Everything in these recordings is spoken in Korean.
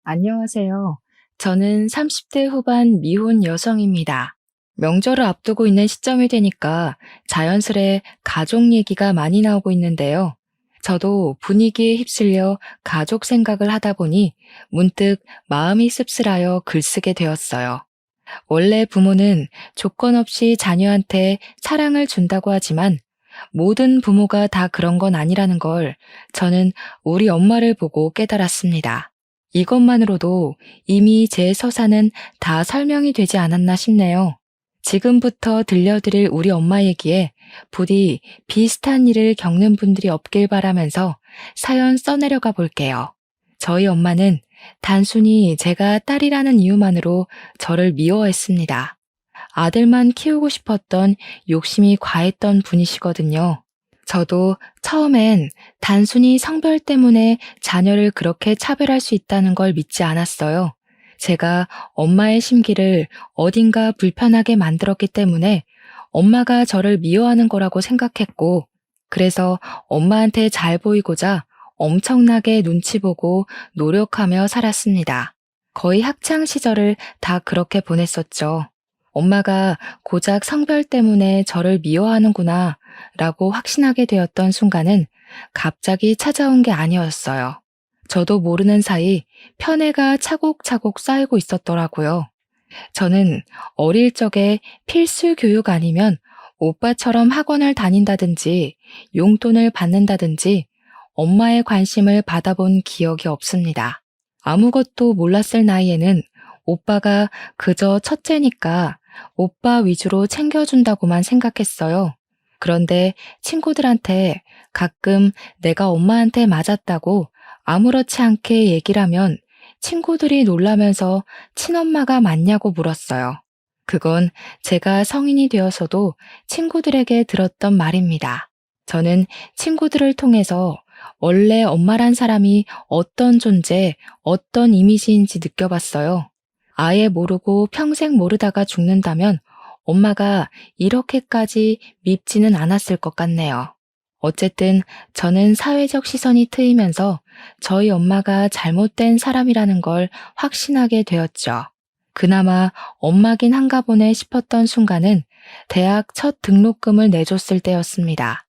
안녕하세요. 저는 30대 후반 미혼 여성입니다. 명절을 앞두고 있는 시점이 되니까 자연스레 가족 얘기가 많이 나오고 있는데요. 저도 분위기에 휩쓸려 가족 생각을 하다 보니 문득 마음이 씁쓸하여 글쓰게 되었어요. 원래 부모는 조건 없이 자녀한테 사랑을 준다고 하지만 모든 부모가 다 그런 건 아니라는 걸 저는 우리 엄마를 보고 깨달았습니다. 이것만으로도 이미 제 서사는 다 설명이 되지 않았나 싶네요. 지금부터 들려드릴 우리 엄마 얘기에 부디 비슷한 일을 겪는 분들이 없길 바라면서 사연 써내려가 볼게요. 저희 엄마는 단순히 제가 딸이라는 이유만으로 저를 미워했습니다. 아들만 키우고 싶었던 욕심이 과했던 분이시거든요. 저도 처음엔 단순히 성별 때문에 자녀를 그렇게 차별할 수 있다는 걸 믿지 않았어요. 제가 엄마의 심기를 어딘가 불편하게 만들었기 때문에 엄마가 저를 미워하는 거라고 생각했고, 그래서 엄마한테 잘 보이고자 엄청나게 눈치 보고 노력하며 살았습니다. 거의 학창 시절을 다 그렇게 보냈었죠. 엄마가 고작 성별 때문에 저를 미워하는구나 라고 확신하게 되었던 순간은 갑자기 찾아온 게 아니었어요. 저도 모르는 사이 편애가 차곡차곡 쌓이고 있었더라고요. 저는 어릴 적에 필수 교육 아니면 오빠처럼 학원을 다닌다든지 용돈을 받는다든지 엄마의 관심을 받아본 기억이 없습니다. 아무것도 몰랐을 나이에는 오빠가 그저 첫째니까 오빠 위주로 챙겨준다고만 생각했어요. 그런데 친구들한테 가끔 내가 엄마한테 맞았다고 아무렇지 않게 얘기를 하면 친구들이 놀라면서 친엄마가 맞냐고 물었어요. 그건 제가 성인이 되어서도 친구들에게 들었던 말입니다. 저는 친구들을 통해서 원래 엄마란 사람이 어떤 존재, 어떤 이미지인지 느껴봤어요. 아예 모르고 평생 모르다가 죽는다면 엄마가 이렇게까지 밉지는 않았을 것 같네요. 어쨌든 저는 사회적 시선이 트이면서 저희 엄마가 잘못된 사람이라는 걸 확신하게 되었죠. 그나마 엄마긴 한가 보네 싶었던 순간은 대학 첫 등록금을 내줬을 때였습니다.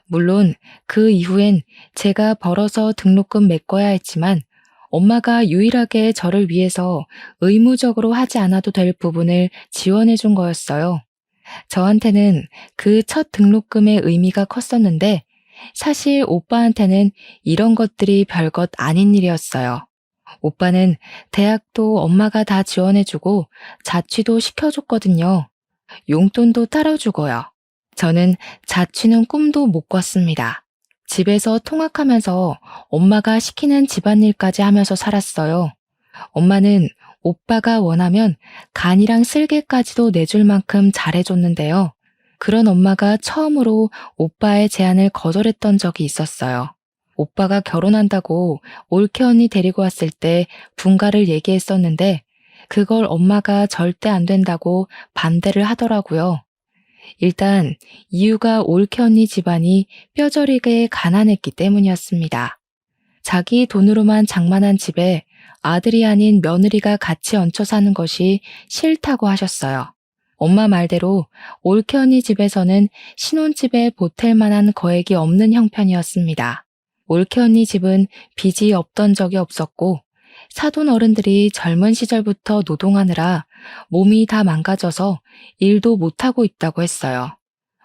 물론 그 이후엔 제가 벌어서 등록금 메꿔야 했지만 엄마가 유일하게 저를 위해서 의무적으로 하지 않아도 될 부분을 지원해 준 거였어요. 저한테는 그 첫 등록금의 의미가 컸었는데 사실 오빠한테는 이런 것들이 별것 아닌 일이었어요. 오빠는 대학도 엄마가 다 지원해주고 자취도 시켜줬거든요. 용돈도 따라주고요. 저는 자취는 꿈도 못 꿨습니다. 집에서 통학하면서 엄마가 시키는 집안일까지 하면서 살았어요. 엄마는 오빠가 원하면 간이랑 쓸개까지도 내줄 만큼 잘해줬는데요. 그런 엄마가 처음으로 오빠의 제안을 거절했던 적이 있었어요. 오빠가 결혼한다고 올케 언니 데리고 왔을 때 분가를 얘기했었는데 그걸 엄마가 절대 안 된다고 반대를 하더라고요. 일단 이유가 올케 언니 집안이 뼈저리게 가난했기 때문이었습니다. 자기 돈으로만 장만한 집에 아들이 아닌 며느리가 같이 얹혀 사는 것이 싫다고 하셨어요. 엄마 말대로 올케 언니 집에서는 신혼집에 보탤 만한 거액이 없는 형편이었습니다. 올케 언니 집은 빚이 없던 적이 없었고 사돈 어른들이 젊은 시절부터 노동하느라 몸이 다 망가져서 일도 못하고 있다고 했어요.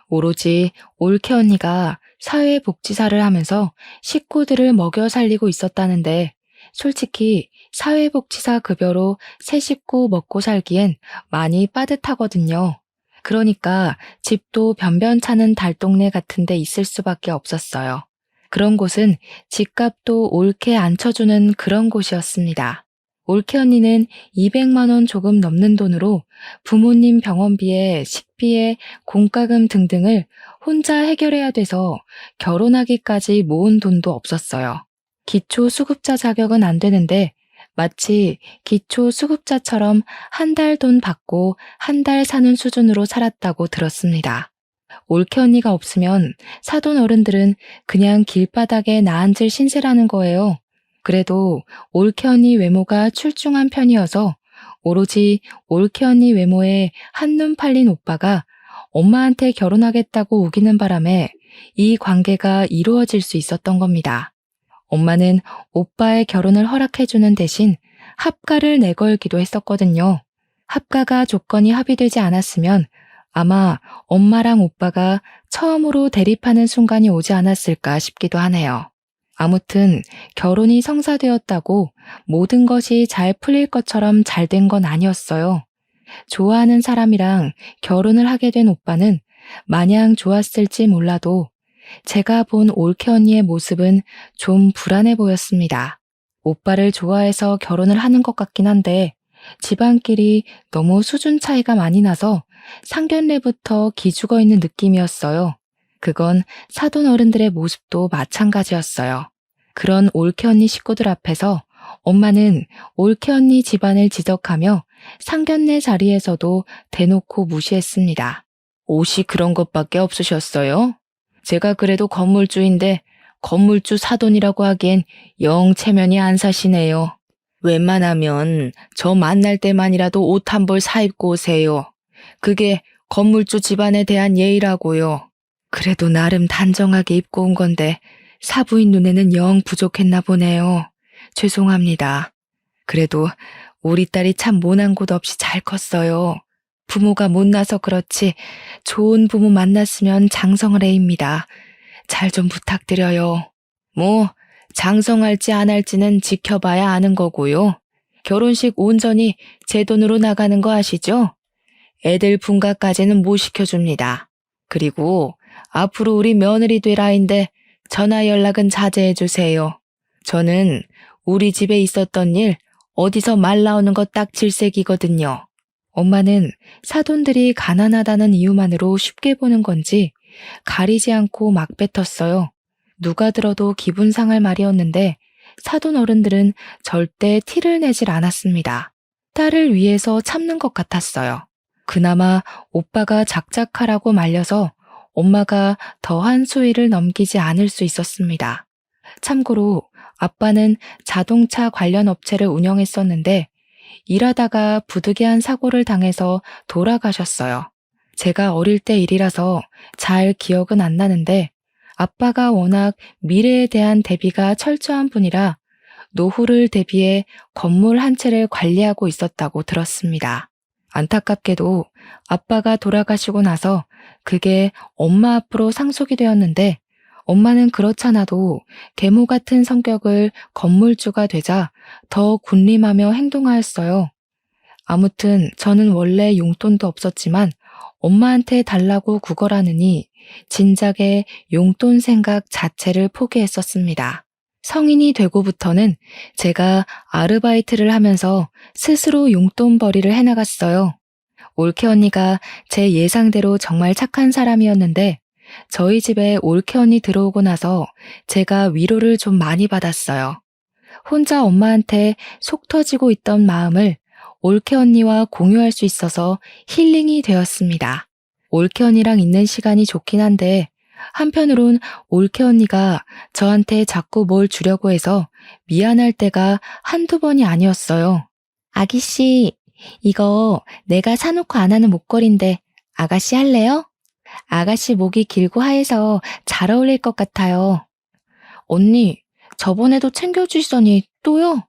오로지 올케 언니가 사회복지사를 하면서 식구들을 먹여 살리고 있었다는데 솔직히 사회복지사 급여로 새 식구 먹고 살기엔 많이 빠듯하거든요. 그러니까 집도 변변찮은 달동네 같은 데 있을 수밖에 없었어요. 그런 곳은 집값도 옳게 안 쳐주는 그런 곳이었습니다. 올케 언니는 200만 원 조금 넘는 돈으로 부모님 병원비에 식비에 공과금 등등을 혼자 해결해야 돼서 결혼하기까지 모은 돈도 없었어요. 기초수급자 자격은 안 되는데 마치 기초수급자처럼 한 달 돈 받고 한 달 사는 수준으로 살았다고 들었습니다. 올케 언니가 없으면 사돈 어른들은 그냥 길바닥에 나앉을 신세라는 거예요. 그래도 올케 언니 외모가 출중한 편이어서 오로지 올케 언니 외모에 한눈 팔린 오빠가 엄마한테 결혼하겠다고 우기는 바람에 이 관계가 이루어질 수 있었던 겁니다. 엄마는 오빠의 결혼을 허락해주는 대신 합가를 내걸기도 했었거든요. 합가가 조건이 합의되지 않았으면 아마 엄마랑 오빠가 처음으로 대립하는 순간이 오지 않았을까 싶기도 하네요. 아무튼 결혼이 성사되었다고 모든 것이 잘 풀릴 것처럼 잘 된 건 아니었어요. 좋아하는 사람이랑 결혼을 하게 된 오빠는 마냥 좋았을지 몰라도 제가 본 올케 언니의 모습은 좀 불안해 보였습니다. 오빠를 좋아해서 결혼을 하는 것 같긴 한데 집안끼리 너무 수준 차이가 많이 나서 상견례부터 기죽어 있는 느낌이었어요. 그건 사돈 어른들의 모습도 마찬가지였어요. 그런 올케 언니 식구들 앞에서 엄마는 올케 언니 집안을 지적하며 상견례 자리에서도 대놓고 무시했습니다. 옷이 그런 것밖에 없으셨어요? 제가 그래도 건물주인데 건물주 사돈이라고 하기엔 영 체면이 안 사시네요. 웬만하면 저 만날 때만이라도 옷 한 벌 사입고 오세요. 그게 건물주 집안에 대한 예의라고요. 그래도 나름 단정하게 입고 온 건데 사부인 눈에는 영 부족했나 보네요. 죄송합니다. 그래도 우리 딸이 참 모난 곳 없이 잘 컸어요. 부모가 못나서 그렇지 좋은 부모 만났으면 장성을 해입니다. 잘 좀 부탁드려요. 뭐 장성할지 안 할지는 지켜봐야 아는 거고요. 결혼식 온전히 제 돈으로 나가는 거 아시죠? 애들 분가까지는 못 시켜줍니다. 그리고 앞으로 우리 며느리 되라인데 전화 연락은 자제해 주세요. 저는 우리 집에 있었던 일 어디서 말 나오는 거 딱 질색이거든요. 엄마는 사돈들이 가난하다는 이유만으로 쉽게 보는 건지 가리지 않고 막 뱉었어요. 누가 들어도 기분 상할 말이었는데 사돈 어른들은 절대 티를 내질 않았습니다. 딸을 위해서 참는 것 같았어요. 그나마 오빠가 작작하라고 말려서 엄마가 더한 수위를 넘기지 않을 수 있었습니다. 참고로 아빠는 자동차 관련 업체를 운영했었는데 일하다가 부득이한 사고를 당해서 돌아가셨어요. 제가 어릴 때 일이라서 잘 기억은 안 나는데 아빠가 워낙 미래에 대한 대비가 철저한 분이라 노후를 대비해 건물 한 채를 관리하고 있었다고 들었습니다. 안타깝게도 아빠가 돌아가시고 나서 그게 엄마 앞으로 상속이 되었는데 엄마는 그렇잖아도 계모 같은 성격을 건물주가 되자 더 군림하며 행동하였어요. 아무튼 저는 원래 용돈도 없었지만 엄마한테 달라고 구걸하느니 진작에 용돈 생각 자체를 포기했었습니다. 성인이 되고부터는 제가 아르바이트를 하면서 스스로 용돈벌이를 해나갔어요. 올케 언니가 제 예상대로 정말 착한 사람이었는데 저희 집에 올케 언니 들어오고 나서 제가 위로를 좀 많이 받았어요. 혼자 엄마한테 속 터지고 있던 마음을 올케 언니와 공유할 수 있어서 힐링이 되었습니다. 올케 언니랑 있는 시간이 좋긴 한데 한편으론 올케 언니가 저한테 자꾸 뭘 주려고 해서 미안할 때가 한두 번이 아니었어요. 아기씨, 이거 내가 사놓고 안 하는 목걸이인데 아가씨 할래요? 아가씨 목이 길고 하얘서 잘 어울릴 것 같아요. 언니, 저번에도 챙겨주시더니 또요?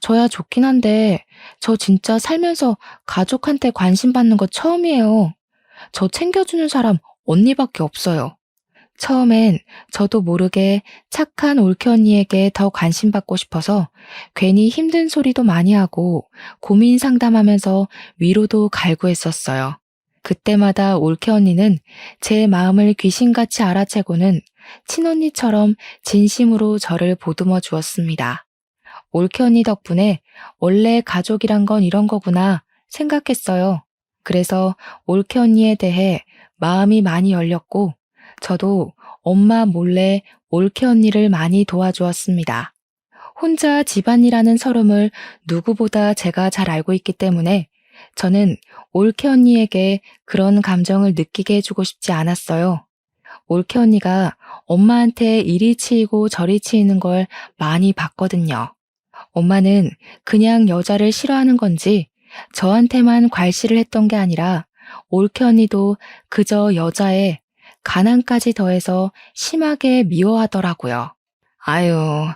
저야 좋긴 한데 저 진짜 살면서 가족한테 관심 받는 거 처음이에요. 저 챙겨주는 사람 언니밖에 없어요. 처음엔 저도 모르게 착한 올케 언니에게 더 관심 받고 싶어서 괜히 힘든 소리도 많이 하고 고민 상담하면서 위로도 갈구했었어요. 그때마다 올케 언니는 제 마음을 귀신같이 알아채고는 친언니처럼 진심으로 저를 보듬어 주었습니다. 올케 언니 덕분에 원래 가족이란 건 이런 거구나 생각했어요. 그래서 올케 언니에 대해 마음이 많이 열렸고 저도 엄마 몰래 올케 언니를 많이 도와주었습니다. 혼자 집안이라는 서름을 누구보다 제가 잘 알고 있기 때문에 저는 올케 언니에게 그런 감정을 느끼게 해주고 싶지 않았어요. 올케 언니가 엄마한테 이리 치이고 저리 치이는 걸 많이 봤거든요. 엄마는 그냥 여자를 싫어하는 건지 저한테만 괄시를 했던 게 아니라 올케 언니도 그저 여자에 가난까지 더해서 심하게 미워하더라고요. 아유,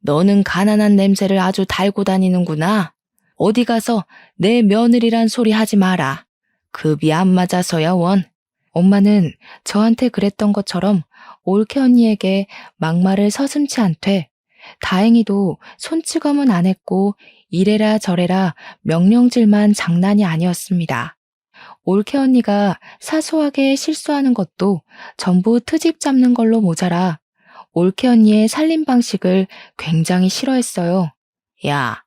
너는 가난한 냄새를 아주 달고 다니는구나. 어디 가서 내 며느리란 소리 하지 마라. 급이 안 맞아서야 원. 엄마는 저한테 그랬던 것처럼 올케 언니에게 막말을 서슴지 않되 다행히도 손찌검은 안 했고 이래라 저래라 명령질만 장난이 아니었습니다. 올케 언니가 사소하게 실수하는 것도 전부 트집 잡는 걸로 모자라 올케 언니의 살림 방식을 굉장히 싫어했어요. 야,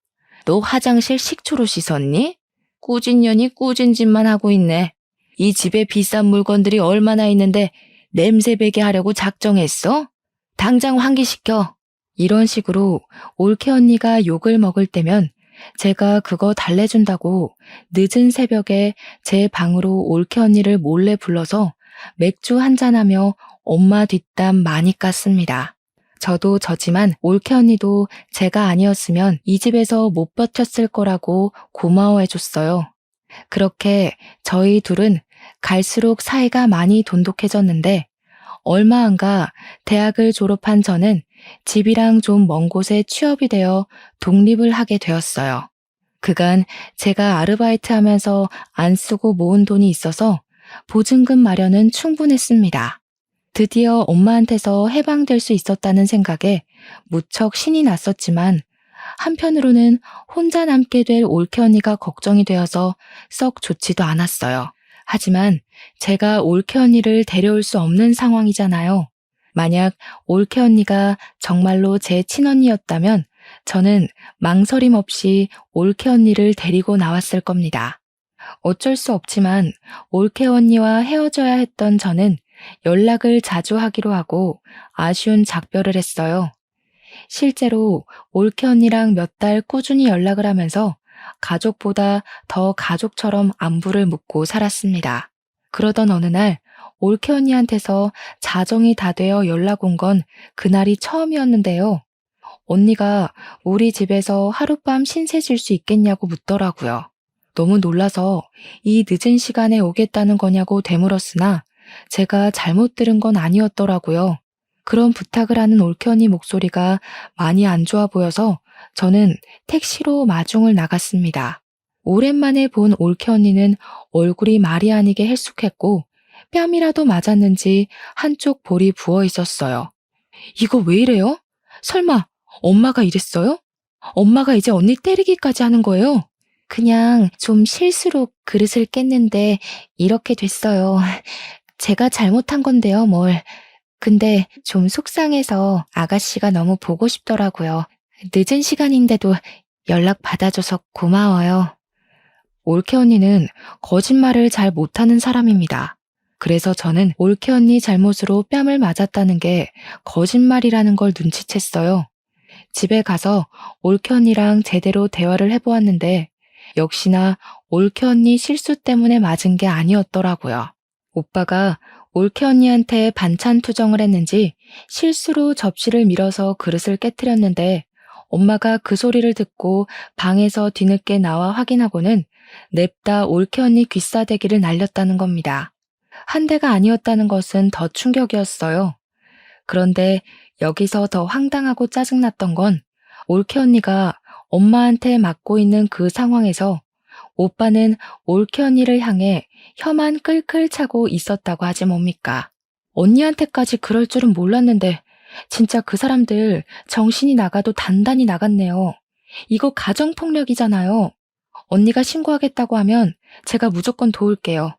너 화장실 식초로 씻었니? 꾸진 년이 꾸진 짓만 하고 있네. 이 집에 비싼 물건들이 얼마나 있는데 냄새 배게 하려고 작정했어? 당장 환기시켜. 이런 식으로 올케 언니가 욕을 먹을 때면 제가 그거 달래준다고 늦은 새벽에 제 방으로 올케 언니를 몰래 불러서 맥주 한잔하며 엄마 뒷담 많이 깠습니다. 저도 저지만 올케 언니도 제가 아니었으면 이 집에서 못 버텼을 거라고 고마워해줬어요. 그렇게 저희 둘은 갈수록 사이가 많이 돈독해졌는데 얼마 안 가 대학을 졸업한 저는 집이랑 좀 먼 곳에 취업이 되어 독립을 하게 되었어요. 그간 제가 아르바이트 하면서 안 쓰고 모은 돈이 있어서 보증금 마련은 충분했습니다. 드디어 엄마한테서 해방될 수 있었다는 생각에 무척 신이 났었지만 한편으로는 혼자 남게 될 올케 언니가 걱정이 되어서 썩 좋지도 않았어요. 하지만 제가 올케 언니를 데려올 수 없는 상황이잖아요. 만약 올케 언니가 정말로 제 친언니였다면 저는 망설임 없이 올케 언니를 데리고 나왔을 겁니다. 어쩔 수 없지만 올케 언니와 헤어져야 했던 저는 연락을 자주 하기로 하고 아쉬운 작별을 했어요. 실제로 올케 언니랑 몇 달 꾸준히 연락을 하면서 가족보다 더 가족처럼 안부를 묻고 살았습니다. 그러던 어느 날 올케 언니한테서 자정이 다 되어 연락 온 건 그날이 처음이었는데요. 언니가 우리 집에서 하룻밤 신세 질 수 있겠냐고 묻더라고요. 너무 놀라서 이 늦은 시간에 오겠다는 거냐고 되물었으나 제가 잘못 들은 건 아니었더라고요. 그런 부탁을 하는 올케 언니 목소리가 많이 안 좋아 보여서 저는 택시로 마중을 나갔습니다. 오랜만에 본 올케 언니는 얼굴이 말이 아니게 헬쑥했고 뺨이라도 맞았는지 한쪽 볼이 부어 있었어요. 이거 왜 이래요? 설마 엄마가 이랬어요? 엄마가 이제 언니 때리기까지 하는 거예요? 그냥 좀 실수로 그릇을 깼는데 이렇게 됐어요. 제가 잘못한 건데요, 뭘. 근데 좀 속상해서 아가씨가 너무 보고 싶더라고요. 늦은 시간인데도 연락 받아줘서 고마워요. 올케 언니는 거짓말을 잘 못하는 사람입니다. 그래서 저는 올케 언니 잘못으로 뺨을 맞았다는 게 거짓말이라는 걸 눈치챘어요. 집에 가서 올케 언니랑 제대로 대화를 해보았는데 역시나 올케 언니 실수 때문에 맞은 게 아니었더라고요. 오빠가 올케 언니한테 반찬 투정을 했는지 실수로 접시를 밀어서 그릇을 깨트렸는데 엄마가 그 소리를 듣고 방에서 뒤늦게 나와 확인하고는 냅다 올케 언니 귀싸대기를 날렸다는 겁니다. 한 대가 아니었다는 것은 더 충격이었어요. 그런데 여기서 더 황당하고 짜증났던 건 올케 언니가 엄마한테 맞고 있는 그 상황에서 오빠는 올케 언니를 향해 혀만 끌끌 차고 있었다고 하지 뭡니까? 언니한테까지 그럴 줄은 몰랐는데 진짜 그 사람들 정신이 나가도 단단히 나갔네요. 이거 가정폭력이잖아요. 언니가 신고하겠다고 하면 제가 무조건 도울게요.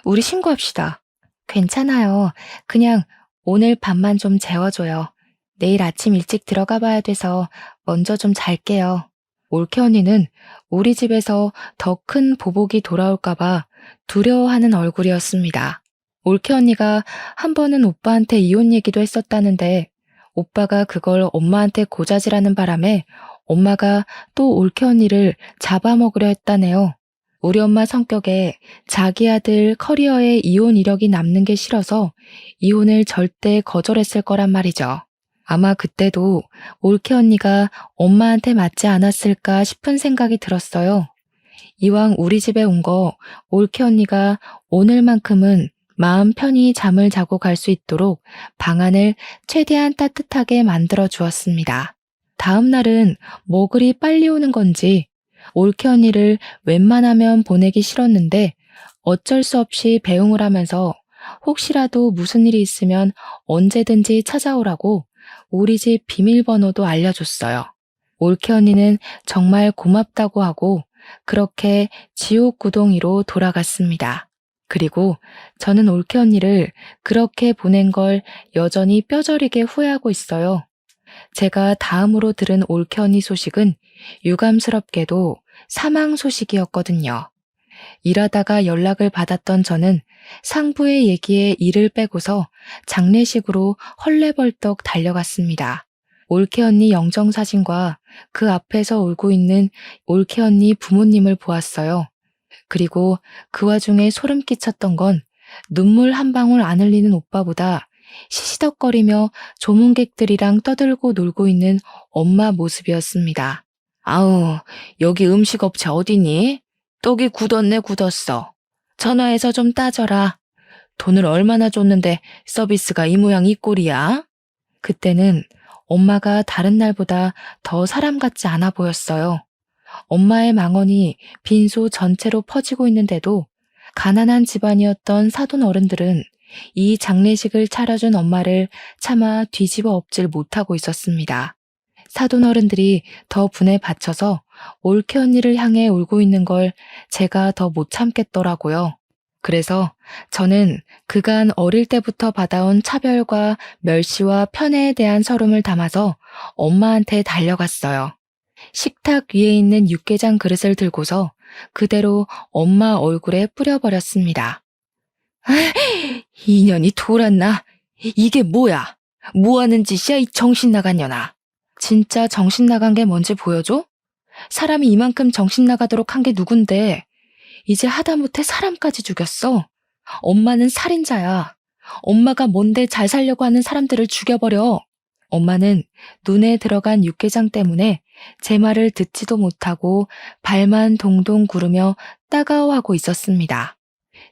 우리 신고합시다. 괜찮아요. 그냥 오늘 밤만 좀 재워줘요. 내일 아침 일찍 들어가 봐야 돼서 먼저 좀 잘게요. 올케 언니는 우리 집에서 더 큰 보복이 돌아올까봐 두려워하는 얼굴이었습니다. 올케 언니가 한 번은 오빠한테 이혼 얘기도 했었다는데 오빠가 그걸 엄마한테 고자질하는 바람에 엄마가 또 올케 언니를 잡아먹으려 했다네요. 우리 엄마 성격에 자기 아들 커리어에 이혼 이력이 남는 게 싫어서 이혼을 절대 거절했을 거란 말이죠. 아마 그때도 올케 언니가 엄마한테 맞지 않았을까 싶은 생각이 들었어요. 이왕 우리 집에 온 거 올케 언니가 오늘만큼은 마음 편히 잠을 자고 갈 수 있도록 방안을 최대한 따뜻하게 만들어 주었습니다. 다음 날은 뭐 그리 빨리 오는 건지 올케 언니를 웬만하면 보내기 싫었는데 어쩔 수 없이 배웅을 하면서 혹시라도 무슨 일이 있으면 언제든지 찾아오라고 우리 집 비밀번호도 알려줬어요. 올케 언니는 정말 고맙다고 하고 그렇게 지옥 구덩이로 돌아갔습니다. 그리고 저는 올케 언니를 그렇게 보낸 걸 여전히 뼈저리게 후회하고 있어요. 제가 다음으로 들은 올케 언니 소식은 유감스럽게도 사망 소식이었거든요. 일하다가 연락을 받았던 저는 상부의 얘기에 이를 빼고서 장례식으로 헐레벌떡 달려갔습니다. 올케 언니 영정사진과 그 앞에서 울고 있는 올케 언니 부모님을 보았어요. 그리고 그 와중에 소름 끼쳤던 건 눈물 한 방울 안 흘리는 오빠보다 시시덕거리며 조문객들이랑 떠들고 놀고 있는 엄마 모습이었습니다. 아우, 여기 음식업체 어디니? 떡이 굳었네 굳었어. 전화해서 좀 따져라. 돈을 얼마나 줬는데 서비스가 이 모양 이 꼴이야? 그때는 엄마가 다른 날보다 더 사람 같지 않아 보였어요. 엄마의 망언이 빈소 전체로 퍼지고 있는데도 가난한 집안이었던 사돈 어른들은 이 장례식을 차려준 엄마를 차마 뒤집어 엎질 못하고 있었습니다. 사돈 어른들이 더 분에 받쳐서 올케 언니를 향해 울고 있는 걸 제가 더 못 참겠더라고요. 그래서 저는 그간 어릴 때부터 받아온 차별과 멸시와 편애에 대한 서름을 담아서 엄마한테 달려갔어요. 식탁 위에 있는 육개장 그릇을 들고서 그대로 엄마 얼굴에 뿌려버렸습니다. 이년이 돌았나? 이게 뭐야? 뭐하는 짓이야 이 정신 나간 년아. 진짜 정신 나간 게 뭔지 보여줘? 사람이 이만큼 정신 나가도록 한 게 누군데 이제 하다못해 사람까지 죽였어. 엄마는 살인자야. 엄마가 뭔데 잘 살려고 하는 사람들을 죽여버려. 엄마는 눈에 들어간 육개장 때문에 제 말을 듣지도 못하고 발만 동동 구르며 따가워하고 있었습니다.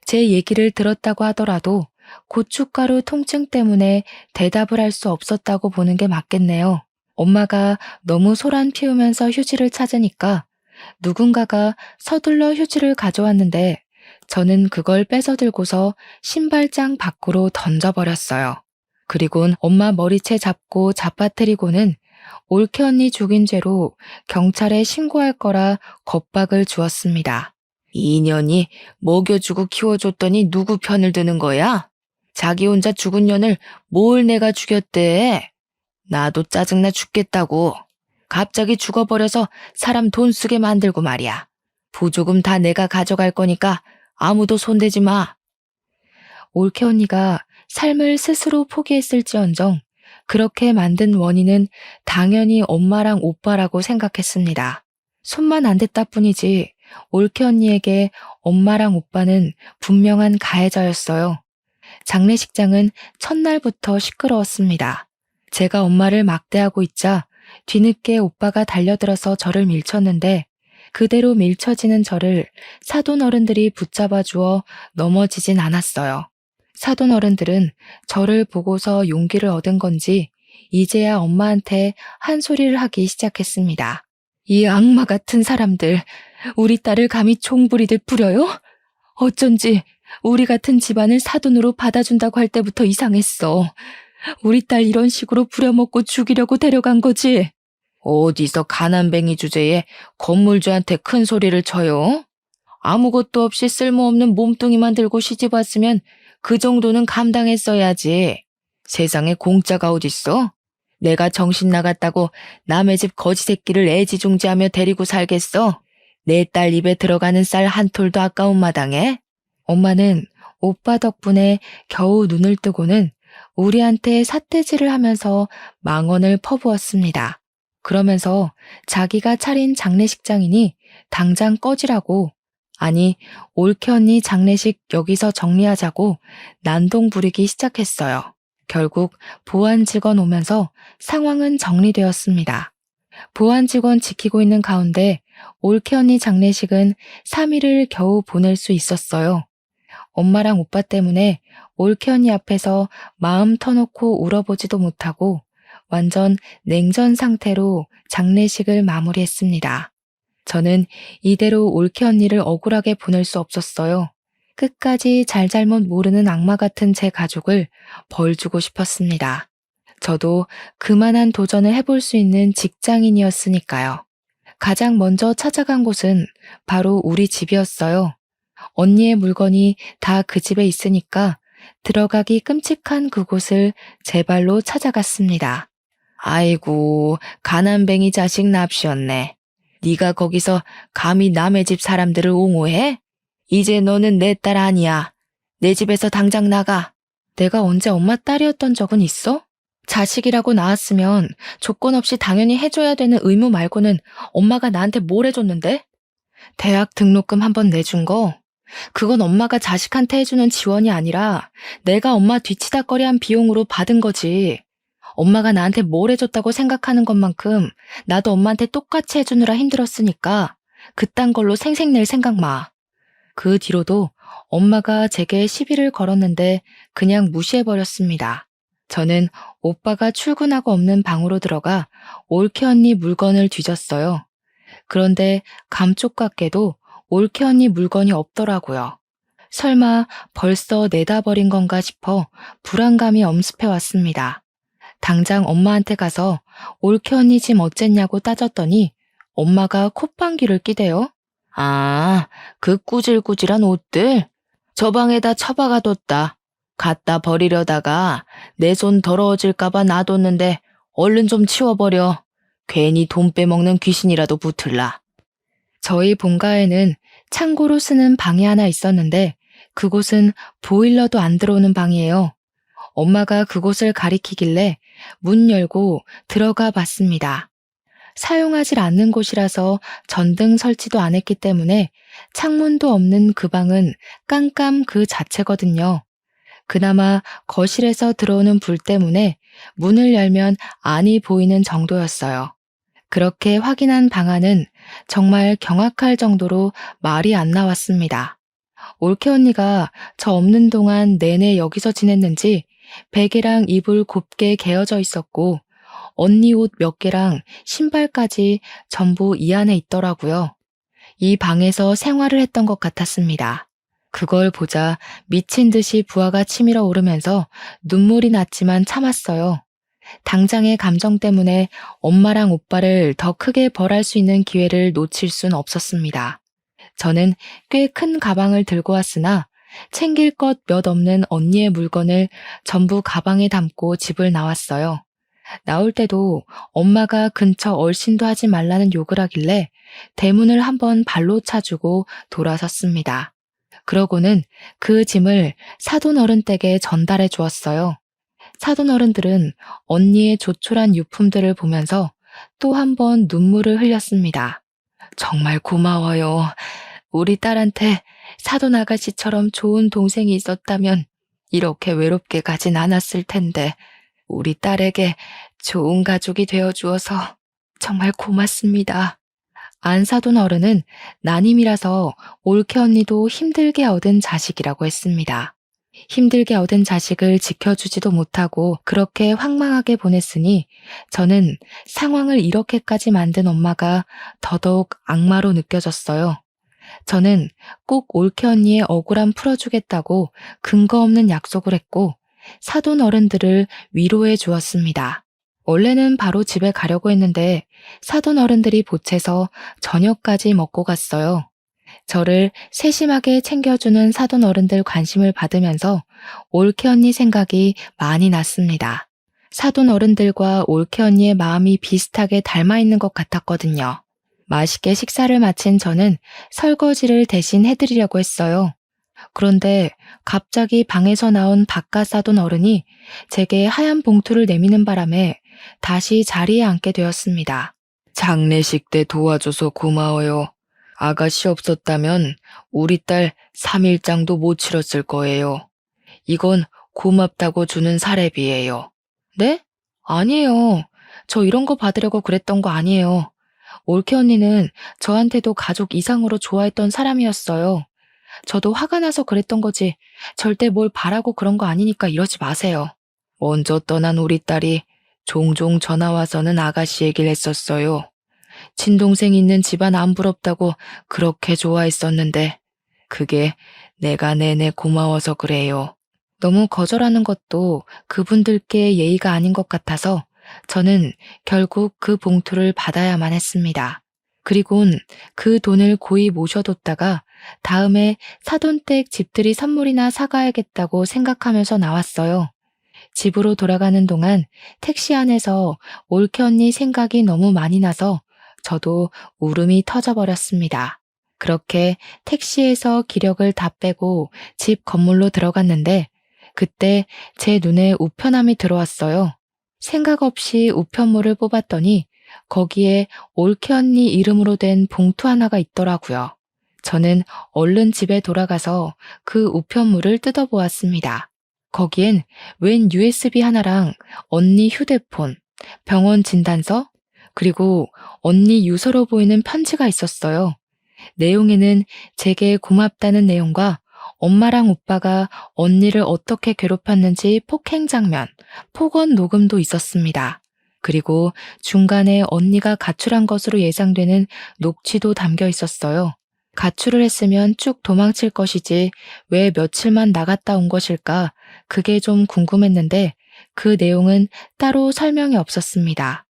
제 얘기를 들었다고 하더라도 고춧가루 통증 때문에 대답을 할 수 없었다고 보는 게 맞겠네요. 엄마가 너무 소란 피우면서 휴지를 찾으니까 누군가가 서둘러 휴지를 가져왔는데 저는 그걸 뺏어 들고서 신발장 밖으로 던져버렸어요. 그리곤 엄마 머리채 잡고 잡아뜨리고는 올케 언니 죽인 죄로 경찰에 신고할 거라 겁박을 주었습니다. 이년이 먹여주고 키워줬더니 누구 편을 드는 거야? 자기 혼자 죽은 년을 뭘 내가 죽였대? 나도 짜증나 죽겠다고. 갑자기 죽어버려서 사람 돈 쓰게 만들고 말이야. 부조금 다 내가 가져갈 거니까 아무도 손대지 마. 올케 언니가 삶을 스스로 포기했을지언정 그렇게 만든 원인은 당연히 엄마랑 오빠라고 생각했습니다. 손만 안 댔다 뿐이지 올케 언니에게 엄마랑 오빠는 분명한 가해자였어요. 장례식장은 첫날부터 시끄러웠습니다. 제가 엄마를 막대하고 있자 뒤늦게 오빠가 달려들어서 저를 밀쳤는데 그대로 밀쳐지는 저를 사돈 어른들이 붙잡아 주어 넘어지진 않았어요. 사돈 어른들은 저를 보고서 용기를 얻은 건지 이제야 엄마한테 한 소리를 하기 시작했습니다. 이 악마 같은 사람들, 우리 딸을 감히 총부리듯 부려요? 어쩐지 우리 같은 집안을 사돈으로 받아준다고 할 때부터 이상했어. 우리 딸 이런 식으로 부려먹고 죽이려고 데려간 거지? 어디서 가난뱅이 주제에 건물주한테 큰 소리를 쳐요? 아무것도 없이 쓸모없는 몸뚱이만 들고 시집 왔으면 그 정도는 감당했어야지. 세상에 공짜가 어딨어? 내가 정신 나갔다고 남의 집 거지 새끼를 애지중지하며 데리고 살겠어? 내 딸 입에 들어가는 쌀 한 톨도 아까운 마당에? 엄마는 오빠 덕분에 겨우 눈을 뜨고는 우리한테 삿대질을 하면서 망언을 퍼부었습니다. 그러면서 자기가 차린 장례식장이니 당장 꺼지라고 아니, 올케 언니 장례식 여기서 정리하자고 난동 부리기 시작했어요. 결국 보안 직원 오면서 상황은 정리되었습니다. 보안 직원 지키고 있는 가운데 올케 언니 장례식은 3일을 겨우 보낼 수 있었어요. 엄마랑 오빠 때문에 올케 언니 앞에서 마음 터놓고 울어보지도 못하고 완전 냉전 상태로 장례식을 마무리했습니다. 저는 이대로 올케 언니를 억울하게 보낼 수 없었어요. 끝까지 잘잘못 모르는 악마 같은 제 가족을 벌 주고 싶었습니다. 저도 그만한 도전을 해볼 수 있는 직장인이었으니까요. 가장 먼저 찾아간 곳은 바로 우리 집이었어요. 언니의 물건이 다 그 집에 있으니까 들어가기 끔찍한 그곳을 제 발로 찾아갔습니다. 아이고, 가난뱅이 자식 납시였네. 네가 거기서 감히 남의 집 사람들을 옹호해? 이제 너는 내 딸 아니야. 내 집에서 당장 나가. 내가 언제 엄마 딸이었던 적은 있어? 자식이라고 낳았으면 조건 없이 당연히 해줘야 되는 의무 말고는 엄마가 나한테 뭘 해줬는데? 대학 등록금 한 번 내준 거? 그건 엄마가 자식한테 해주는 지원이 아니라 내가 엄마 뒤치다꺼리한 비용으로 받은 거지. 엄마가 나한테 뭘 해줬다고 생각하는 것만큼 나도 엄마한테 똑같이 해주느라 힘들었으니까 그딴 걸로 생색낼 생각 마. 그 뒤로도 엄마가 제게 시비를 걸었는데 그냥 무시해버렸습니다. 저는 오빠가 출근하고 없는 방으로 들어가 올케 언니 물건을 뒤졌어요. 그런데 감쪽같게도 올케 언니 물건이 없더라고요. 설마 벌써 내다 버린 건가 싶어 불안감이 엄습해왔습니다. 당장 엄마한테 가서 올케 언니 짐 어쨌냐고 따졌더니 엄마가 콧방귀를 끼대요. 아, 그 꾸질꾸질한 옷들? 저 방에다 처박아뒀다. 갖다 버리려다가 내 손 더러워질까봐 놔뒀는데 얼른 좀 치워버려. 괜히 돈 빼먹는 귀신이라도 붙을라. 저희 본가에는 창고로 쓰는 방이 하나 있었는데 그곳은 보일러도 안 들어오는 방이에요. 엄마가 그곳을 가리키길래 문 열고 들어가 봤습니다. 사용하지 않는 곳이라서 전등 설치도 안 했기 때문에 창문도 없는 그 방은 깜깜 그 자체거든요. 그나마 거실에서 들어오는 불 때문에 문을 열면 안이 보이는 정도였어요. 그렇게 확인한 방 안은 정말 경악할 정도로 말이 안 나왔습니다. 올케 언니가 저 없는 동안 내내 여기서 지냈는지 베개랑 이불 곱게 개어져 있었고 언니 옷 몇 개랑 신발까지 전부 이 안에 있더라고요. 이 방에서 생활을 했던 것 같았습니다. 그걸 보자 미친 듯이 부하가 치밀어 오르면서 눈물이 났지만 참았어요. 당장의 감정 때문에 엄마랑 오빠를 더 크게 벌할 수 있는 기회를 놓칠 순 없었습니다. 저는 꽤 큰 가방을 들고 왔으나 챙길 것 몇 없는 언니의 물건을 전부 가방에 담고 집을 나왔어요. 나올 때도 엄마가 근처 얼씬도 하지 말라는 욕을 하길래 대문을 한번 발로 차주고 돌아섰습니다. 그러고는 그 짐을 사돈 어른 댁에 전달해 주었어요. 사돈 어른들은 언니의 조촐한 유품들을 보면서 또 한 번 눈물을 흘렸습니다. 정말 고마워요. 우리 딸한테 사돈 아가씨처럼 좋은 동생이 있었다면 이렇게 외롭게 가진 않았을 텐데 우리 딸에게 좋은 가족이 되어주어서 정말 고맙습니다. 안사돈 어른은 난임이라서 올케 언니도 힘들게 얻은 자식이라고 했습니다. 힘들게 얻은 자식을 지켜주지도 못하고 그렇게 황망하게 보냈으니 저는 상황을 이렇게까지 만든 엄마가 더더욱 악마로 느껴졌어요. 저는 꼭 올케 언니의 억울함 풀어주겠다고 근거 없는 약속을 했고 사돈 어른들을 위로해 주었습니다. 원래는 바로 집에 가려고 했는데 사돈 어른들이 보채서 저녁까지 먹고 갔어요. 저를 세심하게 챙겨주는 사돈 어른들 관심을 받으면서 올케 언니 생각이 많이 났습니다. 사돈 어른들과 올케 언니의 마음이 비슷하게 닮아 있는 것 같았거든요. 맛있게 식사를 마친 저는 설거지를 대신 해드리려고 했어요. 그런데 갑자기 방에서 나온 바깥 사돈 어른이 제게 하얀 봉투를 내미는 바람에 다시 자리에 앉게 되었습니다. 장례식 때 도와줘서 고마워요. 아가씨 없었다면 우리 딸 3일장도 못 치렀을 거예요. 이건 고맙다고 주는 사례비예요. 네? 아니에요. 저 이런 거 받으려고 그랬던 거 아니에요. 올케 언니는 저한테도 가족 이상으로 좋아했던 사람이었어요. 저도 화가 나서 그랬던 거지. 절대 뭘 바라고 그런 거 아니니까 이러지 마세요. 먼저 떠난 우리 딸이 종종 전화 와서는 아가씨 얘기를 했었어요. 친동생 있는 집안 안 부럽다고 그렇게 좋아했었는데 그게 내가 내내 고마워서 그래요. 너무 거절하는 것도 그분들께 예의가 아닌 것 같아서 저는 결국 그 봉투를 받아야만 했습니다. 그리곤 그 돈을 고이 모셔뒀다가 다음에 사돈댁 집들이 선물이나 사가야겠다고 생각하면서 나왔어요. 집으로 돌아가는 동안 택시 안에서 올케 언니 생각이 너무 많이 나서 저도 울음이 터져버렸습니다. 그렇게 택시에서 기력을 다 빼고 집 건물로 들어갔는데 그때 제 눈에 우편함이 들어왔어요. 생각 없이 우편물을 뽑았더니 거기에 올케 언니 이름으로 된 봉투 하나가 있더라고요. 저는 얼른 집에 돌아가서 그 우편물을 뜯어보았습니다. 거기엔 웬 USB 하나랑 언니 휴대폰, 병원 진단서, 그리고 언니 유서로 보이는 편지가 있었어요. 내용에는 제게 고맙다는 내용과 엄마랑 오빠가 언니를 어떻게 괴롭혔는지 폭행 장면, 폭언 녹음도 있었습니다. 그리고 중간에 언니가 가출한 것으로 예상되는 녹취도 담겨 있었어요. 가출을 했으면 쭉 도망칠 것이지 왜 며칠만 나갔다 온 것일까? 그게 좀 궁금했는데 그 내용은 따로 설명이 없었습니다.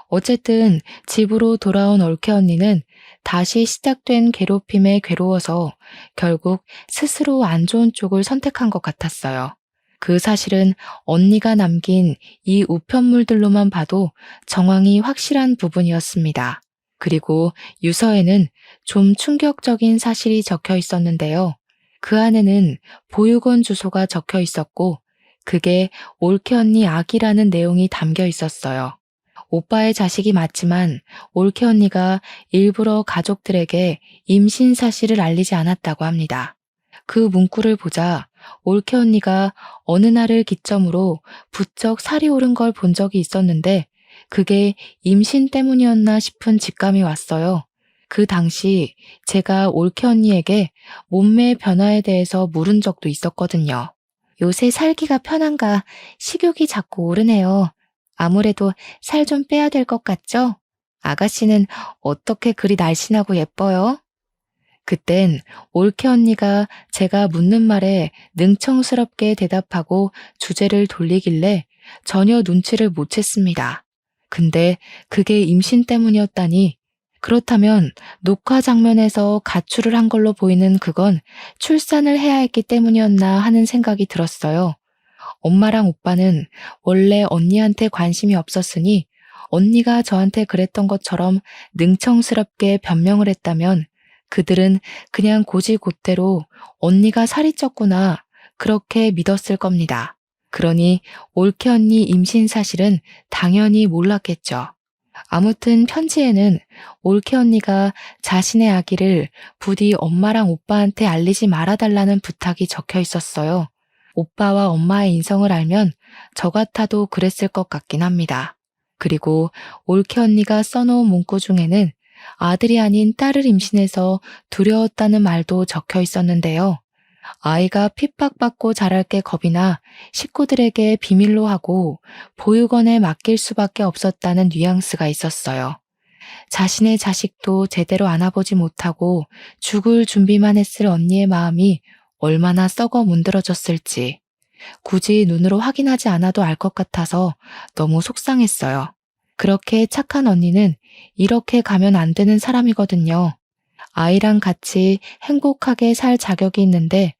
어쨌든 집으로 돌아온 올케 언니는 다시 시작된 괴롭힘에 괴로워서 결국 스스로 안 좋은 쪽을 선택한 것 같았어요. 그 사실은 언니가 남긴 이 우편물들로만 봐도 정황이 확실한 부분이었습니다. 그리고 유서에는 좀 충격적인 사실이 적혀 있었는데요. 그 안에는 보육원 주소가 적혀 있었고 그게 올케 언니 아기라는 내용이 담겨 있었어요. 오빠의 자식이 맞지만 올케 언니가 일부러 가족들에게 임신 사실을 알리지 않았다고 합니다. 그 문구를 보자 올케 언니가 어느 날을 기점으로 부쩍 살이 오른 걸 본 적이 있었는데 그게 임신 때문이었나 싶은 직감이 왔어요. 그 당시 제가 올케 언니에게 몸매 변화에 대해서 물은 적도 있었거든요. 요새 살기가 편한가 식욕이 자꾸 오르네요. 아무래도 살 좀 빼야 될 것 같죠? 아가씨는 어떻게 그리 날씬하고 예뻐요? 그땐 올케 언니가 제가 묻는 말에 능청스럽게 대답하고 주제를 돌리길래 전혀 눈치를 못 챘습니다. 근데 그게 임신 때문이었다니. 그렇다면 녹화 장면에서 가출을 한 걸로 보이는 그건 출산을 해야 했기 때문이었나 하는 생각이 들었어요. 엄마랑 오빠는 원래 언니한테 관심이 없었으니 언니가 저한테 그랬던 것처럼 능청스럽게 변명을 했다면 그들은 그냥 곧이곧대로 언니가 살이 쪘구나 그렇게 믿었을 겁니다. 그러니 올케 언니 임신 사실은 당연히 몰랐겠죠. 아무튼 편지에는 올케 언니가 자신의 아기를 부디 엄마랑 오빠한테 알리지 말아달라는 부탁이 적혀 있었어요. 오빠와 엄마의 인성을 알면 저 같아도 그랬을 것 같긴 합니다. 그리고 올케 언니가 써놓은 문구 중에는 아들이 아닌 딸을 임신해서 두려웠다는 말도 적혀 있었는데요. 아이가 핍박받고 자랄 게 겁이 나 식구들에게 비밀로 하고 보육원에 맡길 수밖에 없었다는 뉘앙스가 있었어요. 자신의 자식도 제대로 안아보지 못하고 죽을 준비만 했을 언니의 마음이 얼마나 썩어 문드러졌을지 굳이 눈으로 확인하지 않아도 알 것 같아서 너무 속상했어요. 그렇게 착한 언니는 이렇게 가면 안 되는 사람이거든요. 아이랑 같이 행복하게 살 자격이 있는데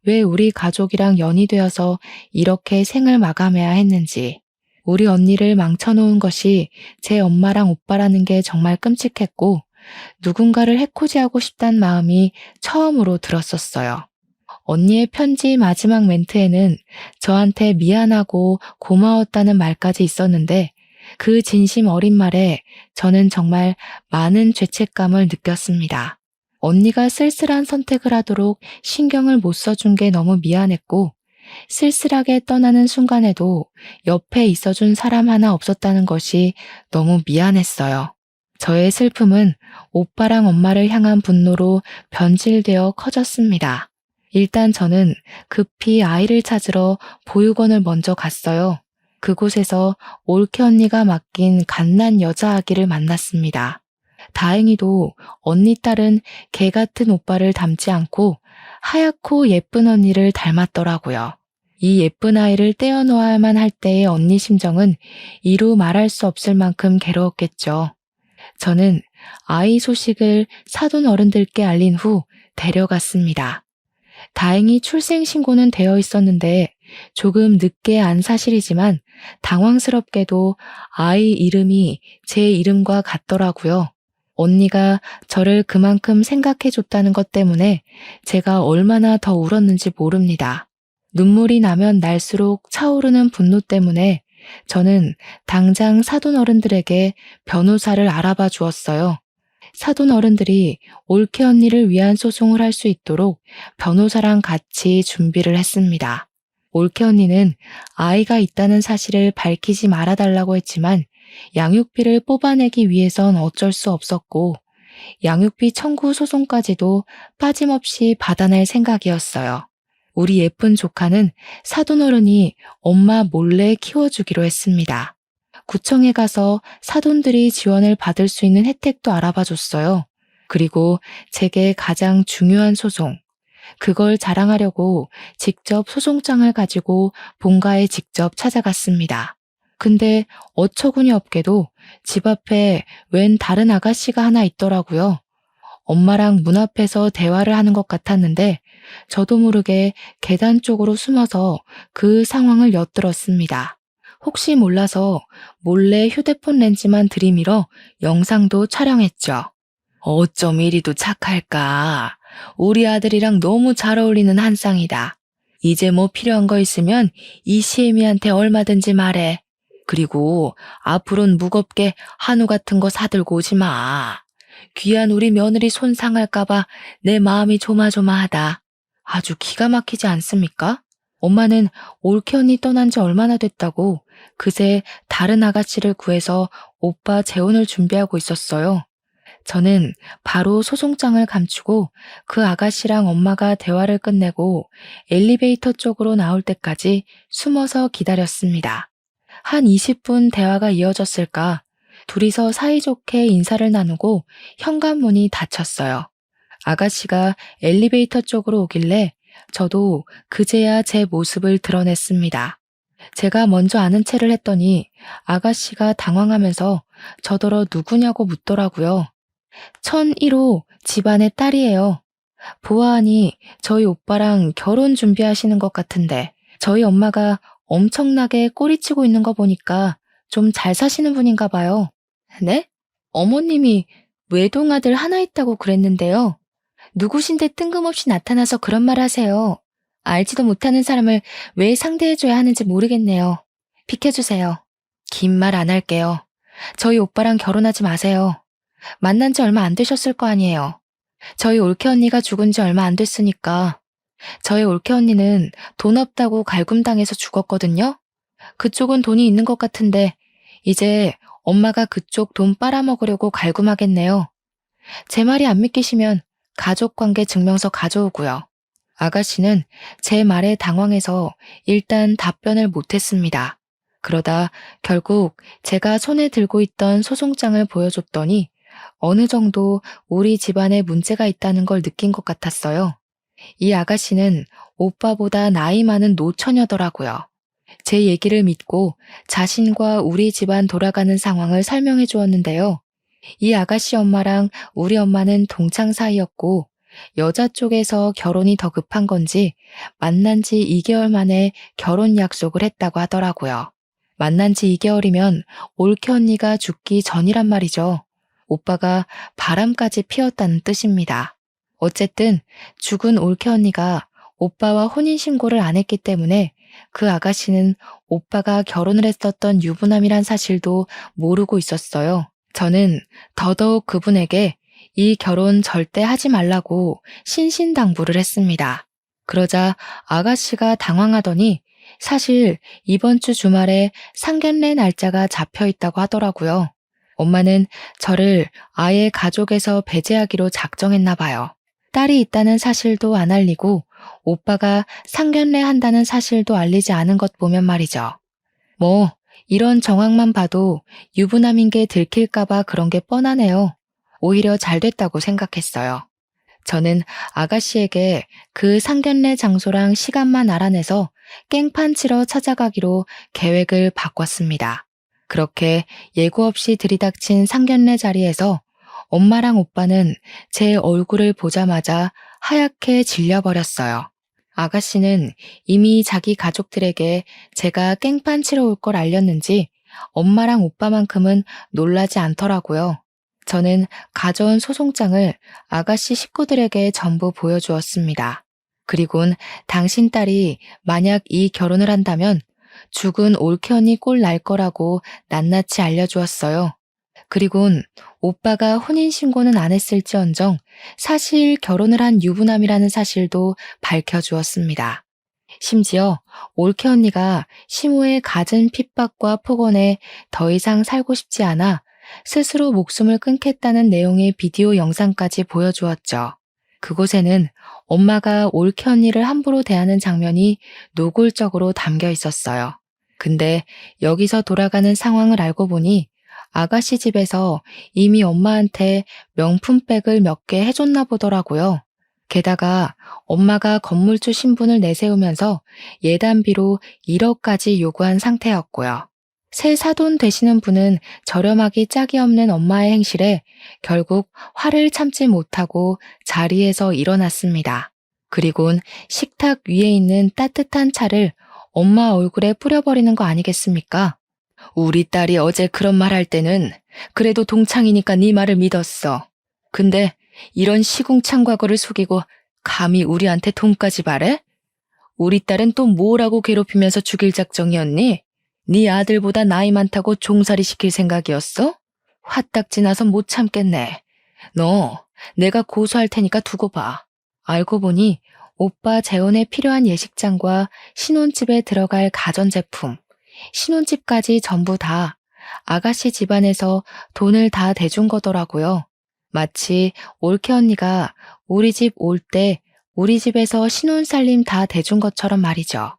왜 우리 가족이랑 연이 되어서 이렇게 생을 마감해야 했는지. 우리 언니를 망쳐놓은 것이 제 엄마랑 오빠라는 게 정말 끔찍했고 누군가를 해코지하고 싶단 마음이 처음으로 들었었어요. 언니의 편지 마지막 멘트에는 저한테 미안하고 고마웠다는 말까지 있었는데 그 진심 어린 말에 저는 정말 많은 죄책감을 느꼈습니다. 언니가 쓸쓸한 선택을 하도록 신경을 못 써준 게 너무 미안했고, 쓸쓸하게 떠나는 순간에도 옆에 있어준 사람 하나 없었다는 것이 너무 미안했어요. 저의 슬픔은 오빠랑 엄마를 향한 분노로 변질되어 커졌습니다. 일단 저는 급히 아이를 찾으러 보육원을 먼저 갔어요. 그곳에서 올케 언니가 맡긴 갓난 여자 아기를 만났습니다. 다행히도 언니 딸은 개 같은 오빠를 닮지 않고 하얗고 예쁜 언니를 닮았더라고요. 이 예쁜 아이를 떼어놓아야만 할 때의 언니 심정은 이루 말할 수 없을 만큼 괴로웠겠죠. 저는 아이 소식을 사돈 어른들께 알린 후 데려갔습니다. 다행히 출생신고는 되어 있었는데 조금 늦게 안 사실이지만 당황스럽게도 아이 이름이 제 이름과 같더라고요. 언니가 저를 그만큼 생각해줬다는 것 때문에 제가 얼마나 더 울었는지 모릅니다. 눈물이 나면 날수록 차오르는 분노 때문에 저는 당장 사돈 어른들에게 변호사를 알아봐 주었어요. 사돈 어른들이 올케 언니를 위한 소송을 할 수 있도록 변호사랑 같이 준비를 했습니다. 올케 언니는 아이가 있다는 사실을 밝히지 말아달라고 했지만 양육비를 뽑아내기 위해선 어쩔 수 없었고 양육비 청구 소송까지도 빠짐없이 받아낼 생각이었어요. 우리 예쁜 조카는 사돈 어른이 엄마 몰래 키워주기로 했습니다. 구청에 가서 사돈들이 지원을 받을 수 있는 혜택도 알아봐 줬어요. 그리고 제게 가장 중요한 소송, 그걸 자랑하려고 직접 소송장을 가지고 본가에 직접 찾아갔습니다. 근데 어처구니 없게도 집 앞에 웬 다른 아가씨가 하나 있더라고요. 엄마랑 문 앞에서 대화를 하는 것 같았는데 저도 모르게 계단 쪽으로 숨어서 그 상황을 엿들었습니다. 혹시 몰라서 몰래 휴대폰 렌즈만 들이밀어 영상도 촬영했죠. 어쩜 이리도 착할까. 우리 아들이랑 너무 잘 어울리는 한 쌍이다. 이제 뭐 필요한 거 있으면 이 시애미한테 얼마든지 말해. 그리고 앞으로는 무겁게 한우 같은 거 사들고 오지 마. 귀한 우리 며느리 손 상할까봐 내 마음이 조마조마하다. 아주 기가 막히지 않습니까? 엄마는 올케 언니 떠난 지 얼마나 됐다고 그새 다른 아가씨를 구해서 오빠 재혼을 준비하고 있었어요. 저는 바로 소송장을 감추고 그 아가씨랑 엄마가 대화를 끝내고 엘리베이터 쪽으로 나올 때까지 숨어서 기다렸습니다. 한 20분 대화가 이어졌을까? 둘이서 사이좋게 인사를 나누고 현관문이 닫혔어요. 아가씨가 엘리베이터 쪽으로 오길래 저도 그제야 제 모습을 드러냈습니다. 제가 먼저 아는 체를 했더니 아가씨가 당황하면서 저더러 누구냐고 묻더라고요. 1001호 집안의 딸이에요. 보아하니 저희 오빠랑 결혼 준비하시는 것 같은데 저희 엄마가 엄청나게 꼬리치고 있는 거 보니까 좀 잘 사시는 분인가 봐요. 네? 어머님이 외동아들 하나 있다고 그랬는데요. 누구신데 뜬금없이 나타나서 그런 말 하세요. 알지도 못하는 사람을 왜 상대해줘야 하는지 모르겠네요. 비켜주세요. 긴 말 안 할게요. 저희 오빠랑 결혼하지 마세요. 만난 지 얼마 안 되셨을 거 아니에요. 저희 올케 언니가 죽은 지 얼마 안 됐으니까. 저희 올케 언니는 돈 없다고 갈굼당해서 죽었거든요. 그쪽은 돈이 있는 것 같은데 이제 엄마가 그쪽 돈 빨아먹으려고 갈굼하겠네요. 제 말이 안 믿기시면 가족관계 증명서 가져오고요. 아가씨는 제 말에 당황해서 일단 답변을 못했습니다. 그러다 결국 제가 손에 들고 있던 소송장을 보여줬더니 어느 정도 우리 집안에 문제가 있다는 걸 느낀 것 같았어요. 이 아가씨는 오빠보다 나이 많은 노처녀더라고요. 제 얘기를 믿고 자신과 우리 집안 돌아가는 상황을 설명해 주었는데요. 이 아가씨 엄마랑 우리 엄마는 동창 사이였고 여자 쪽에서 결혼이 더 급한 건지 만난 지 2개월 만에 결혼 약속을 했다고 하더라고요. 만난 지 2개월이면 올케 언니가 죽기 전이란 말이죠. 오빠가 바람까지 피웠다는 뜻입니다. 어쨌든 죽은 올케 언니가 오빠와 혼인신고를 안 했기 때문에 그 아가씨는 오빠가 결혼을 했었던 유부남이란 사실도 모르고 있었어요. 저는 더더욱 그분에게 이 결혼 절대 하지 말라고 신신당부를 했습니다. 그러자 아가씨가 당황하더니 사실 이번 주 주말에 상견례 날짜가 잡혀 있다고 하더라고요. 엄마는 저를 아예 가족에서 배제하기로 작정했나 봐요. 딸이 있다는 사실도 안 알리고 오빠가 상견례 한다는 사실도 알리지 않은 것 보면 말이죠. 뭐 이런 정황만 봐도 유부남인 게 들킬까봐 그런 게 뻔하네요. 오히려 잘 됐다고 생각했어요. 저는 아가씨에게 그 상견례 장소랑 시간만 알아내서 깽판 치러 찾아가기로 계획을 바꿨습니다. 그렇게 예고 없이 들이닥친 상견례 자리에서 엄마랑 오빠는 제 얼굴을 보자마자 하얗게 질려버렸어요. 아가씨는 이미 자기 가족들에게 제가 깽판 치러 올 걸 알렸는지 엄마랑 오빠만큼은 놀라지 않더라고요. 저는 가져온 소송장을 아가씨 식구들에게 전부 보여주었습니다. 그리곤 당신 딸이 만약 이 결혼을 한다면 죽은 올케 언니 꼴 날 거라고 낱낱이 알려주었어요. 그리곤 오빠가 혼인신고는 안 했을지언정 사실 결혼을 한 유부남이라는 사실도 밝혀주었습니다. 심지어 올케 언니가 시모의 갖은 핍박과 폭언에 더 이상 살고 싶지 않아 스스로 목숨을 끊겠다는 내용의 비디오 영상까지 보여주었죠. 그곳에는 엄마가 올케 언니를 함부로 대하는 장면이 노골적으로 담겨 있었어요. 근데 여기서 돌아가는 상황을 알고 보니 아가씨 집에서 이미 엄마한테 명품백을 몇 개 해줬나 보더라고요. 게다가 엄마가 건물주 신분을 내세우면서 예단비로 1억까지 요구한 상태였고요. 새 사돈 되시는 분은 저렴하기 짝이 없는 엄마의 행실에 결국 화를 참지 못하고 자리에서 일어났습니다. 그리곤 식탁 위에 있는 따뜻한 차를 엄마 얼굴에 뿌려버리는 거 아니겠습니까? 우리 딸이 어제 그런 말 할 때는 그래도 동창이니까 네 말을 믿었어. 근데 이런 시궁창 과거를 속이고 감히 우리한테 돈까지 바래? 우리 딸은 또 뭐라고 괴롭히면서 죽일 작정이었니? 네 아들보다 나이 많다고 종살이 시킬 생각이었어? 화딱지 나서 못 참겠네. 너 내가 고소할 테니까 두고 봐. 알고 보니 오빠 재혼에 필요한 예식장과 신혼집에 들어갈 가전제품, 신혼집까지 전부 다 아가씨 집안에서 돈을 다 대준 거더라고요. 마치 올케 언니가 우리 집 올 때 우리 집에서 신혼살림 다 대준 것처럼 말이죠.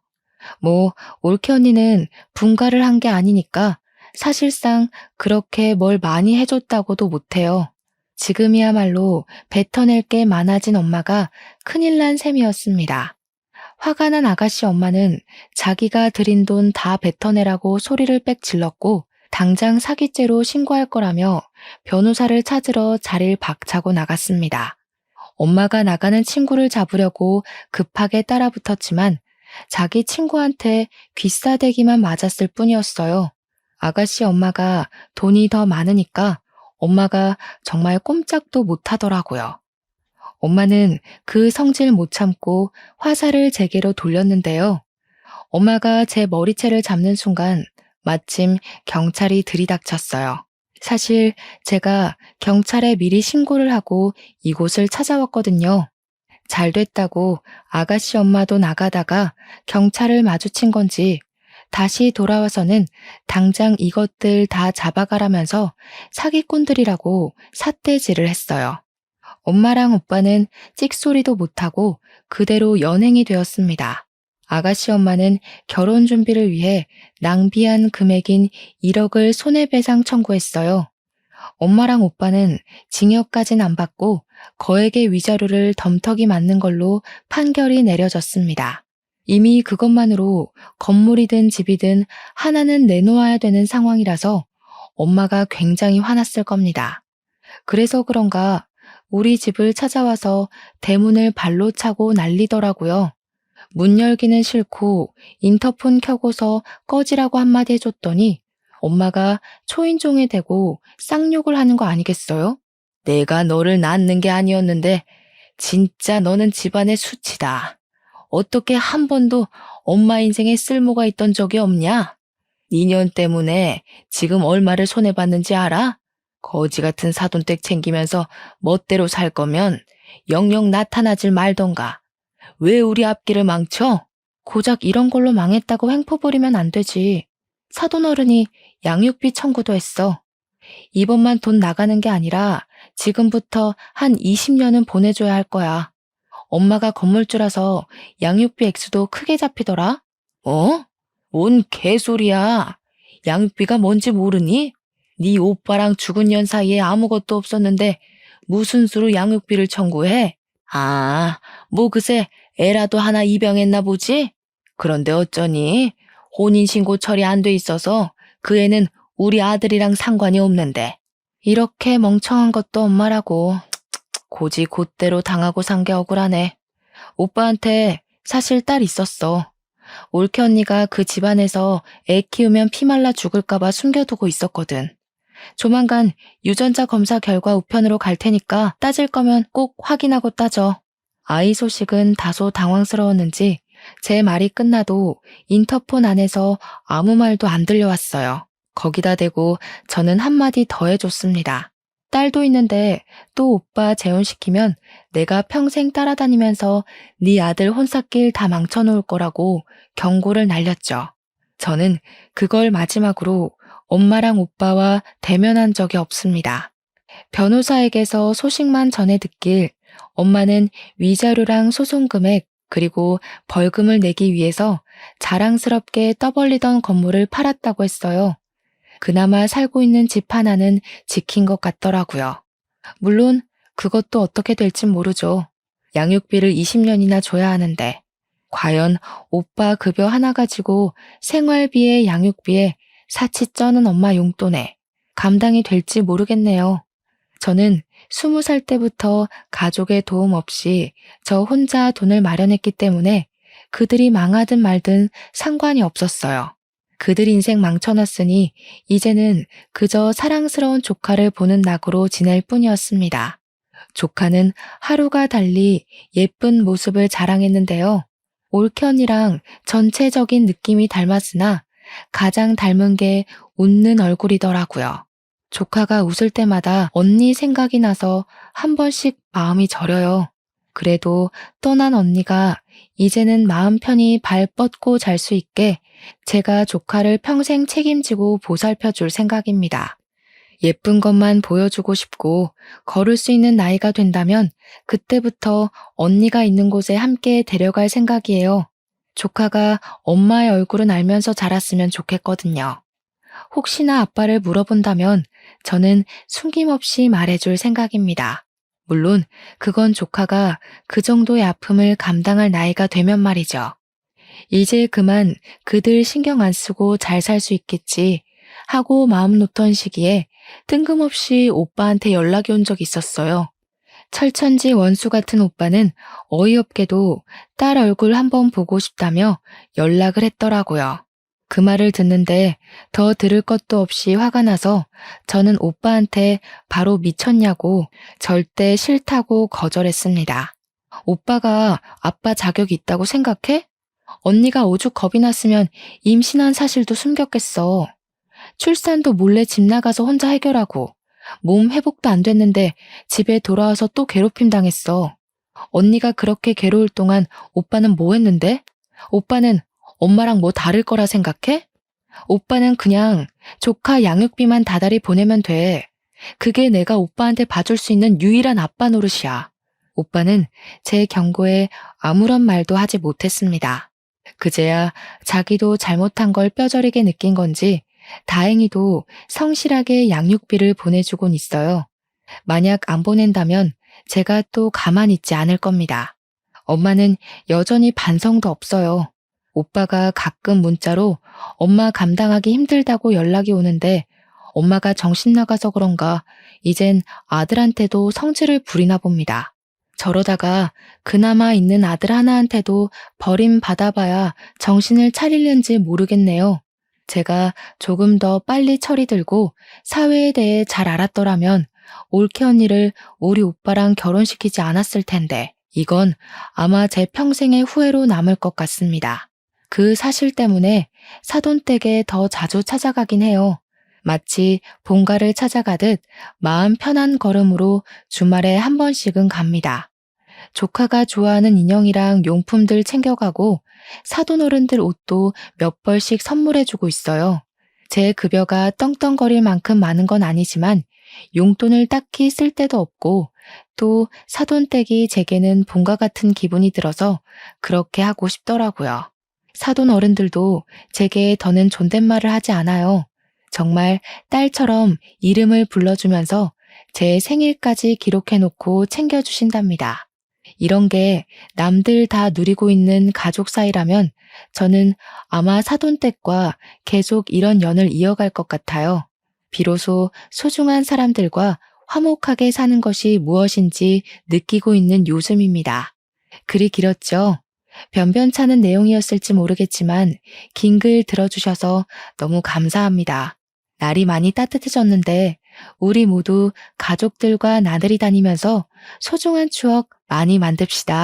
뭐 올케 언니는 분가를 한 게 아니니까 사실상 그렇게 뭘 많이 해줬다고도 못해요. 지금이야말로 뱉어낼 게 많아진 엄마가 큰일 난 셈이었습니다. 화가 난 아가씨 엄마는 자기가 들인 돈 다 뱉어내라고 소리를 빽 질렀고 당장 사기죄로 신고할 거라며 변호사를 찾으러 자리를 박차고 나갔습니다. 엄마가 나가는 친구를 잡으려고 급하게 따라붙었지만 자기 친구한테 귀싸대기만 맞았을 뿐이었어요. 아가씨 엄마가 돈이 더 많으니까 엄마가 정말 꼼짝도 못하더라고요. 엄마는 그 성질 못 참고 화살을 제게로 돌렸는데요. 엄마가 제 머리채를 잡는 순간 마침 경찰이 들이닥쳤어요. 사실 제가 경찰에 미리 신고를 하고 이곳을 찾아왔거든요. 잘 됐다고 아가씨 엄마도 나가다가 경찰을 마주친 건지 다시 돌아와서는 당장 이것들 다 잡아가라면서 사기꾼들이라고 삿대질을 했어요. 엄마랑 오빠는 찍소리도 못하고 그대로 연행이 되었습니다. 아가씨 엄마는 결혼 준비를 위해 낭비한 금액인 1억을 손해배상 청구했어요. 엄마랑 오빠는 징역까진 안 받고 거액의 위자료를 덤터기 맞는 걸로 판결이 내려졌습니다. 이미 그것만으로 건물이든 집이든 하나는 내놓아야 되는 상황이라서 엄마가 굉장히 화났을 겁니다. 그래서 그런가 우리 집을 찾아와서 대문을 발로 차고 난리더라고요. 문 열기는 싫고 인터폰 켜고서 꺼지라고 한마디 해줬더니 엄마가 초인종에 대고 쌍욕을 하는 거 아니겠어요? 내가 너를 낳는 게 아니었는데 진짜 너는 집안의 수치다. 어떻게 한 번도 엄마 인생에 쓸모가 있던 적이 없냐? 2년 때문에 지금 얼마를 손해봤는지 알아? 거지 같은 사돈댁 챙기면서 멋대로 살 거면 영영 나타나질 말던가. 왜 우리 앞길을 망쳐? 고작 이런 걸로 망했다고 횡포 부리면 안 되지. 사돈어른이 양육비 청구도 했어. 이번만 돈 나가는 게 아니라 지금부터 한 20년은 보내줘야 할 거야. 엄마가 건물주라서 양육비 액수도 크게 잡히더라. 어? 뭔 개소리야. 양육비가 뭔지 모르니? 네 오빠랑 죽은 년 사이에 아무것도 없었는데 무슨 수로 양육비를 청구해? 아, 뭐 그새 애라도 하나 입양했나 보지? 그런데 어쩌니? 혼인신고 처리 안 돼 있어서 그 애는 우리 아들이랑 상관이 없는데. 이렇게 멍청한 것도 엄마라고. 고지 곧대로 당하고 산 게 억울하네. 오빠한테 사실 딸 있었어. 올케 언니가 그 집안에서 애 키우면 피 말라 죽을까봐 숨겨두고 있었거든. 조만간 유전자 검사 결과 우편으로 갈 테니까 따질 거면 꼭 확인하고 따져. 아이 소식은 다소 당황스러웠는지 제 말이 끝나도 인터폰 안에서 아무 말도 안 들려왔어요. 거기다 대고 저는 한마디 더 해줬습니다. 딸도 있는데 또 오빠 재혼시키면 내가 평생 따라다니면서 네 아들 혼사길 다 망쳐놓을 거라고 경고를 날렸죠. 저는 그걸 마지막으로 엄마랑 오빠와 대면한 적이 없습니다. 변호사에게서 소식만 전해 듣길 엄마는 위자료랑 소송 금액 그리고 벌금을 내기 위해서 자랑스럽게 떠벌리던 건물을 팔았다고 했어요. 그나마 살고 있는 집 하나는 지킨 것 같더라고요. 물론 그것도 어떻게 될진 모르죠. 양육비를 20년이나 줘야 하는데 과연 오빠 급여 하나 가지고 생활비에 양육비에 사치 쩌는 엄마 용돈에 감당이 될지 모르겠네요. 저는 20살 때부터 가족의 도움 없이 저 혼자 돈을 마련했기 때문에 그들이 망하든 말든 상관이 없었어요. 그들 인생 망쳐놨으니 이제는 그저 사랑스러운 조카를 보는 낙으로 지낼 뿐이었습니다. 조카는 하루가 달리 예쁜 모습을 자랑했는데요. 올케 언니랑 전체적인 느낌이 닮았으나 가장 닮은 게 웃는 얼굴이더라고요. 조카가 웃을 때마다 언니 생각이 나서 한 번씩 마음이 저려요. 그래도 떠난 언니가 이제는 마음 편히 발 뻗고 잘 수 있게 제가 조카를 평생 책임지고 보살펴 줄 생각입니다. 예쁜 것만 보여주고 싶고 걸을 수 있는 나이가 된다면 그때부터 언니가 있는 곳에 함께 데려갈 생각이에요. 조카가 엄마의 얼굴은 알면서 자랐으면 좋겠거든요. 혹시나 아빠를 물어본다면 저는 숨김없이 말해줄 생각입니다. 물론 그건 조카가 그 정도의 아픔을 감당할 나이가 되면 말이죠. 이제 그만 그들 신경 안 쓰고 잘 살 수 있겠지 하고 마음 놓던 시기에 뜬금없이 오빠한테 연락이 온 적이 있었어요. 철천지 원수 같은 오빠는 어이없게도 딸 얼굴 한번 보고 싶다며 연락을 했더라고요. 그 말을 듣는데 더 들을 것도 없이 화가 나서 저는 오빠한테 바로 미쳤냐고 절대 싫다고 거절했습니다. 오빠가 아빠 자격이 있다고 생각해? 언니가 오죽 겁이 났으면 임신한 사실도 숨겼겠어. 출산도 몰래 집 나가서 혼자 해결하고 몸 회복도 안 됐는데 집에 돌아와서 또 괴롭힘 당했어. 언니가 그렇게 괴로울 동안 오빠는 뭐 했는데? 오빠는 엄마랑 뭐 다를 거라 생각해? 오빠는 그냥 조카 양육비만 다달이 보내면 돼. 그게 내가 오빠한테 봐줄 수 있는 유일한 아빠 노릇이야. 오빠는 제 경고에 아무런 말도 하지 못했습니다. 그제야 자기도 잘못한 걸 뼈저리게 느낀 건지 다행히도 성실하게 양육비를 보내주곤 있어요. 만약 안 보낸다면 제가 또 가만히 있지 않을 겁니다. 엄마는 여전히 반성도 없어요. 오빠가 가끔 문자로 엄마 감당하기 힘들다고 연락이 오는데 엄마가 정신 나가서 그런가 이젠 아들한테도 성질을 부리나 봅니다. 저러다가 그나마 있는 아들 하나한테도 버림받아봐야 정신을 차리는지 모르겠네요. 제가 조금 더 빨리 철이 들고 사회에 대해 잘 알았더라면 올케 언니를 우리 오빠랑 결혼시키지 않았을 텐데 이건 아마 제 평생의 후회로 남을 것 같습니다. 그 사실 때문에 사돈댁에 더 자주 찾아가긴 해요. 마치 본가를 찾아가듯 마음 편한 걸음으로 주말에 한 번씩은 갑니다. 조카가 좋아하는 인형이랑 용품들 챙겨가고 사돈어른들 옷도 몇 벌씩 선물해주고 있어요. 제 급여가 떵떵거릴 만큼 많은 건 아니지만 용돈을 딱히 쓸 데도 없고 또 사돈댁이 제게는 본가 같은 기분이 들어서 그렇게 하고 싶더라고요. 사돈 어른들도 제게 더는 존댓말을 하지 않아요. 정말 딸처럼 이름을 불러주면서 제 생일까지 기록해놓고 챙겨주신답니다. 이런 게 남들 다 누리고 있는 가족 사이라면 저는 아마 사돈댁과 계속 이런 연을 이어갈 것 같아요. 비로소 소중한 사람들과 화목하게 사는 것이 무엇인지 느끼고 있는 요즘입니다. 글이 길었죠? 변변찮은 내용이었을지 모르겠지만 긴 글 들어주셔서 너무 감사합니다. 날이 많이 따뜻해졌는데 우리 모두 가족들과 나들이 다니면서 소중한 추억 많이 만듭시다.